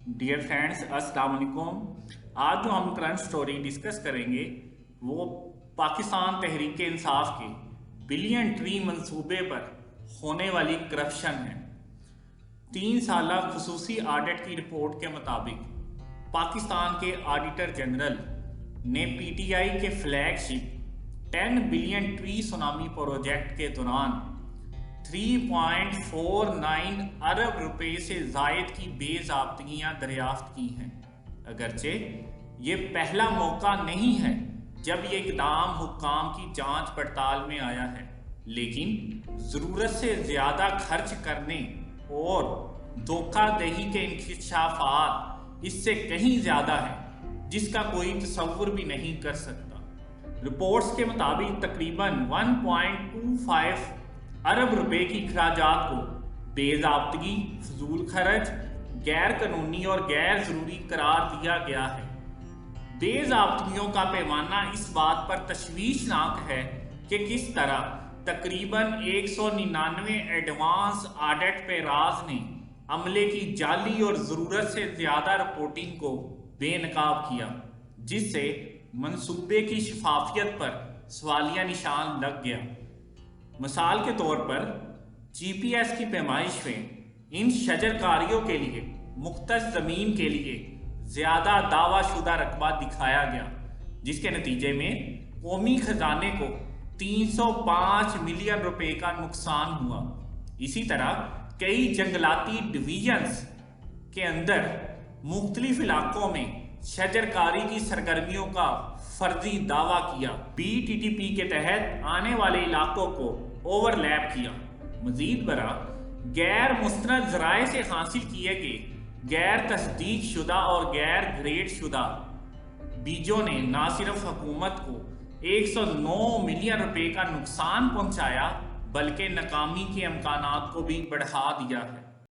Dear friends السلام علیکم۔ آج جو ہم کرنٹ سٹوری ڈسکس کریں گے وہ پاکستان تحریک انصاف کے بلین ٹری منصوبے پر ہونے والی کرپشن ہے۔ 3 سالہ خصوصی آڈٹ کی رپورٹ کے مطابق پاکستان کے آڈیٹر جنرل نے پی ٹی آئی کے فلیگ شپ 10 بلین ٹری سونامی پروجیکٹ کے دوران 3.49 ارب روپے سے زائد کی بے ضابطگیاں دریافت کی ہیں۔ اگرچہ یہ پہلا موقع نہیں ہے جب یہ اقدام حکام کی جانچ پڑتال میں آیا ہے، لیکن ضرورت سے زیادہ خرچ کرنے اور دھوکہ دہی کے انکشافات اس سے کہیں زیادہ ہیں جس کا کوئی تصور بھی نہیں کر سکتا۔ رپورٹس کے مطابق تقریباً 1.25 ارب روپے کی اخراجات کو بے ضابطگی، فضول خرچ، غیر قانونی اور غیر ضروری قرار دیا گیا ہے۔ بے ضابطگیوں کا پیمانہ اس بات پر تشویشناک ہے کہ کس طرح تقریباً 199 ایڈوانس آڈٹ پیراز نے عملے کی جعلی اور ضرورت سے زیادہ رپورٹنگ کو بے نقاب کیا، جس سے منصوبے کی شفافیت پر سوالیہ نشان لگ گیا۔ مثال کے طور پر جی پی ایس کی پیمائش میں ان شجرکاریوں کے لیے مختص زمین کے لیے زیادہ دعویٰ شدہ رقبہ دکھایا گیا، جس کے نتیجے میں قومی خزانے کو 305 ملین روپے کا نقصان ہوا۔ اسی طرح کئی جنگلاتی ڈویژنز کے اندر مختلف علاقوں میں شجرکاری کی سرگرمیوں کا فرضی دعویٰ کیا، بی ٹی ٹی پی کے تحت آنے والے علاقوں کو اوور لیپ کیا۔ مزید برآں غیر مستند ذرائع سے حاصل کیے گئے غیر تصدیق شدہ اور غیر گریڈ شدہ بیجوں نے نہ صرف حکومت کو 109 ملین روپے کا نقصان پہنچایا بلکہ ناکامی کے امکانات کو بھی بڑھا دیا ہے۔